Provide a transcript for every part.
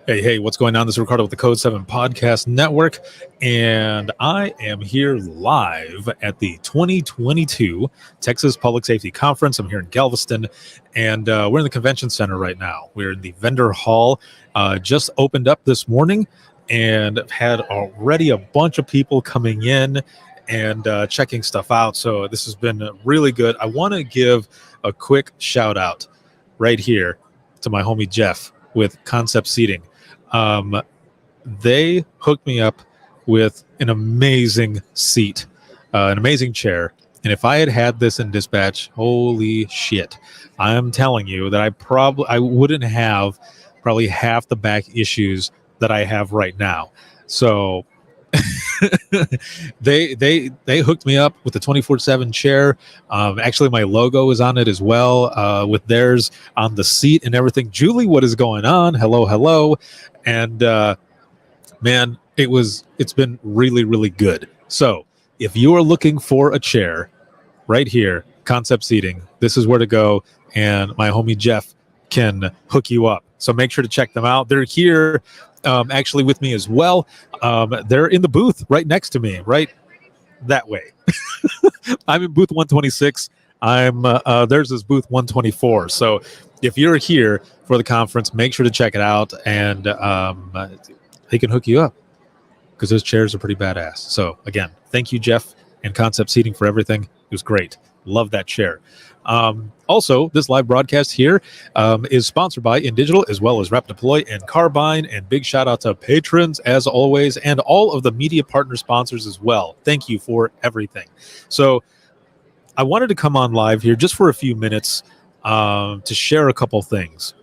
Hey, what's going on? This is Ricardo with the Code 7 Podcast Network, and I am here live at the 2022 Texas Public Safety Conference. I'm here in Galveston, and we're in the convention center right now. We're in the vendor hall, just opened up this morning, and I've had already a bunch of people coming in and checking stuff out, so this has been really good. I want to give a quick shout out right here to my homie Jeff with Concept Seating. They hooked me up with an amazing seat, an amazing chair. And if I had had this in dispatch, holy shit, I'm telling you that I wouldn't have probably half the back issues that I have right now. So they hooked me up with the 24/7 chair. Actually, my logo is on it as well, with theirs on the seat and everything. Julie, what is going on? Hello. And man, it's been really, really good. So if you are looking for a chair right here, Concept Seating, this is where to go. And my homie Jeff can hook you up. So make sure to check them out. They're here actually with me as well. They're in the booth right next to me, right that way. I'm in booth 126. Theirs is booth 124. So if you're here for the conference, make sure to check it out, and they can hook you up because those chairs are pretty badass. So again, thank you, Jeff and Concept Seating, for everything. It was great. Love that chair. Also, this live broadcast here is sponsored by InDigital, as well as Rap Deploy and Carbine, and big shout out to patrons as always, and all of the media partner sponsors as well. Thank you for everything. So I wanted to come on live here just for a few minutes to share a couple things.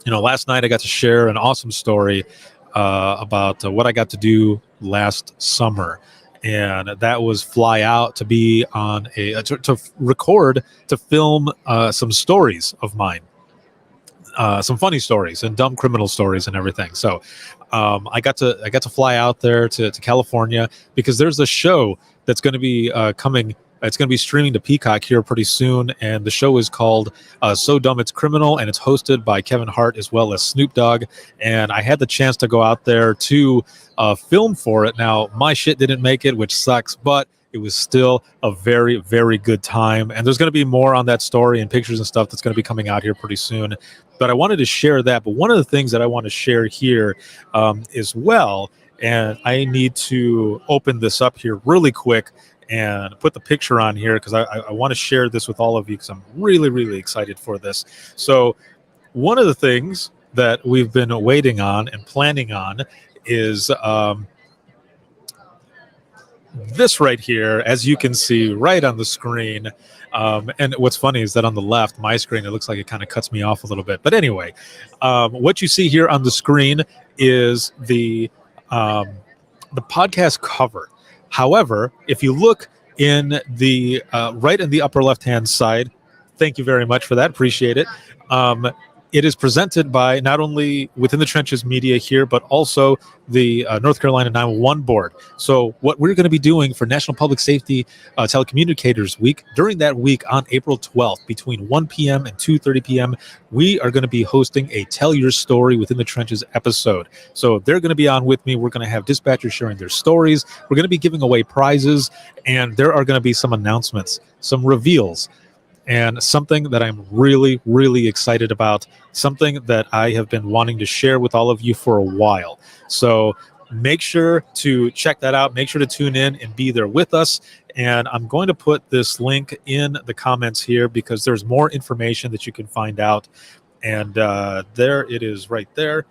You know, last night I got to share an awesome story about what I got to do last summer. And that was fly out to be on to record, to film some stories of mine, some funny stories and dumb criminal stories and everything. So I got to fly out there to California because there's a show that's going to be coming. It's going to be streaming to Peacock here pretty soon, and the show is called So Dumb It's Criminal, and it's hosted by Kevin Hart as well as Snoop Dogg. And I had the chance to go out there to film for it. Now, my shit didn't make it, which sucks, but it was still a very, very good time. And there's going to be more on that story and pictures and stuff that's going to be coming out here pretty soon. But I wanted to share that. But one of the things that I want to share here as well, and I need to open this up here really quick and put the picture on here because I want to share this with all of you because I'm really, really excited for this. So one of the things that we've been waiting on and planning on is this right here, as you can see right on the screen. And what's funny is that on the left, my screen, it looks like it kind of cuts me off a little bit. But anyway, what you see here on the screen is the podcast cover. However, if you look in the right in the upper left-hand side, thank you very much for that. Appreciate it. It is presented by not only Within the Trenches Media here, but also the North Carolina 911 Board. So what we're going to be doing for National Public Safety Telecommunicators Week, during that week on April 12th, between 1 p.m. and 2:30 p.m., we are going to be hosting a Tell Your Story Within the Trenches episode. So they're going to be on with me. We're going to have dispatchers sharing their stories. We're going to be giving away prizes, and there are going to be some announcements, some reveals, and something that I'm really, really excited about, something that I have been wanting to share with all of you for a while. So make sure to check that out. Make sure to tune in and be there with us. And I'm going to put this link in the comments here because there's more information that you can find out. And there it is right there.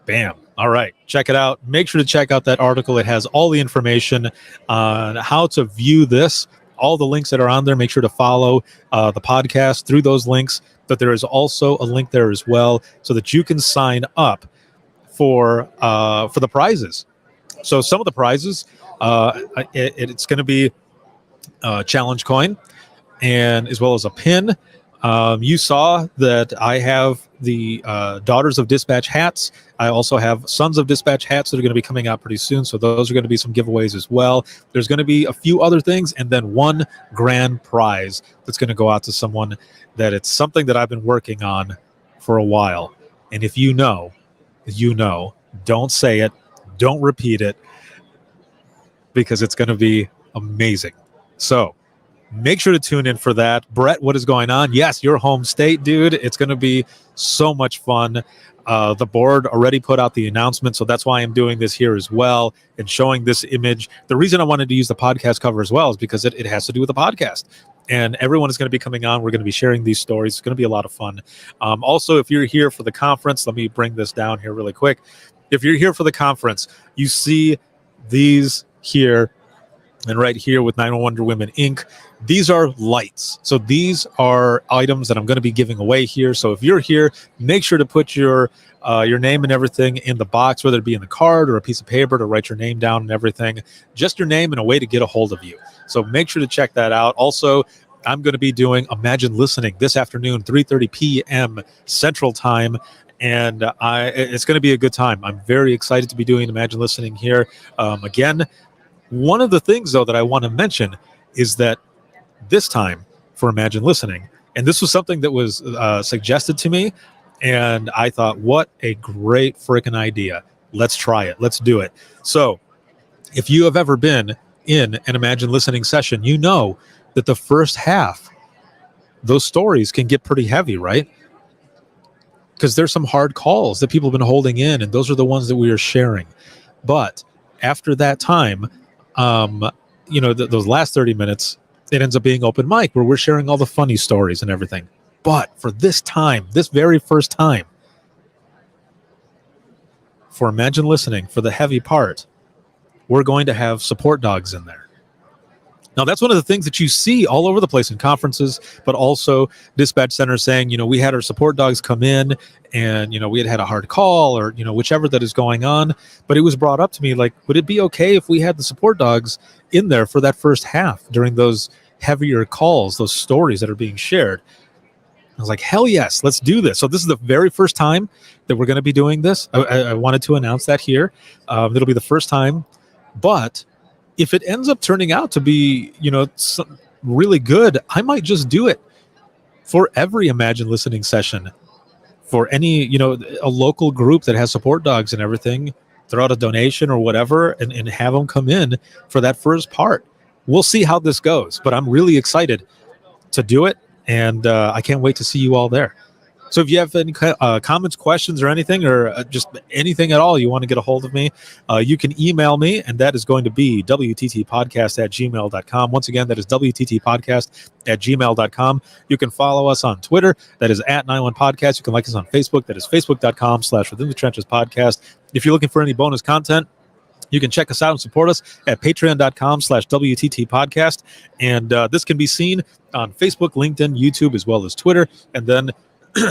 Bam. All right. Check it out. Make sure to check out that article. It has all the information on how to view this. All the links that are on there, make sure to follow the podcast through those links. But there is also a link there as well so that you can sign up for the prizes. So some of the prizes, it's going to be a challenge coin, and as well as a pin. You saw that I have the Daughters of Dispatch hats. I also have Sons of Dispatch hats that are going to be coming out pretty soon. So those are going to be some giveaways as well. There's going to be a few other things, and then one grand prize that's going to go out to someone that it's something that I've been working on for a while. And if you know, don't say it, don't repeat it, because it's going to be amazing. So make sure to tune in for that. Brett, what is going on? Yes, your home state, dude. It's going to be so much fun. The board already put out the announcement, so that's why I'm doing this here as well and showing this image. The reason I wanted to use the podcast cover as well is because it has to do with the podcast. And everyone is going to be coming on. We're going to be sharing these stories. It's going to be a lot of fun. Also, if you're here for the conference, let me bring this down here really quick. If you're here for the conference, you see these here and right here with 901 Wonder Women Inc. These are lights. So these are items that I'm going to be giving away here. So if you're here, make sure to put your name and everything in the box, whether it be in the card or a piece of paper to write your name down and everything. Just your name and a way to get a hold of you. So make sure to check that out. Also, I'm going to be doing Imagine Listening this afternoon, 3:30 p.m. Central Time. And it's going to be a good time. I'm very excited to be doing Imagine Listening here. Again, one of the things, though, that I want to mention is that this time for Imagine Listening, and this was something that was suggested to me, and I thought, what a great freaking idea. Let's try it. Let's do it. So if you have ever been in an Imagine Listening session, you know that the first half, those stories can get pretty heavy, right? Because there's some hard calls that people have been holding in, and those are the ones that we are sharing. But after that time, those last 30 minutes, it ends up being open mic where we're sharing all the funny stories and everything. But for this time, this very first time, for Imagine Listening, for the heavy part, we're going to have support dogs in there. Now, that's one of the things that you see all over the place in conferences, but also dispatch centers saying, we had our support dogs come in and, we had a hard call or, whichever that is going on. But it was brought up to me, like, would it be okay if we had the support dogs in there for that first half during those heavier calls, those stories that are being shared? I was like, hell yes, let's do this. So this is the very first time that we're going to be doing this. I wanted to announce that here. It'll be the first time. But if it ends up turning out to be, really good, I might just do it for every Imagine Listening session. For any, a local group that has support dogs and everything, throw out a donation or whatever and have them come in for that first part. We'll see how this goes, but I'm really excited to do it, and I can't wait to see you all there. So if you have any comments, questions, or anything, or just anything at all, you want to get a hold of me, you can email me, and that is going to be wttpodcast@gmail.com. Once again, that is wttpodcast@gmail.com. You can follow us on Twitter. That is @91podcast. You can like us on Facebook. That is facebook.com/within-the-trenches-podcast. If you're looking for any bonus content, you can check us out and support us at patreon.com/WTT podcast. And this can be seen on Facebook, LinkedIn, YouTube, as well as Twitter. And then,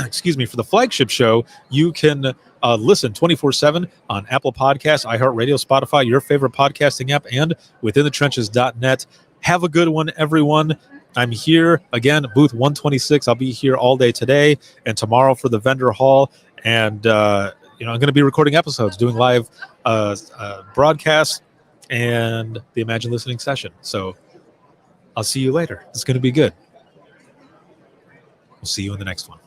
excuse me, for the flagship show, you can listen 24/7 on Apple Podcasts, iHeartRadio, Spotify, your favorite podcasting app, and withinthetrenches.net. Have a good one, everyone. I'm here again, booth 126. I'll be here all day today and tomorrow for the vendor hall. And, I'm going to be recording episodes, doing live broadcasts and the Imagine Listening session. So I'll see you later. It's going to be good. We'll see you in the next one.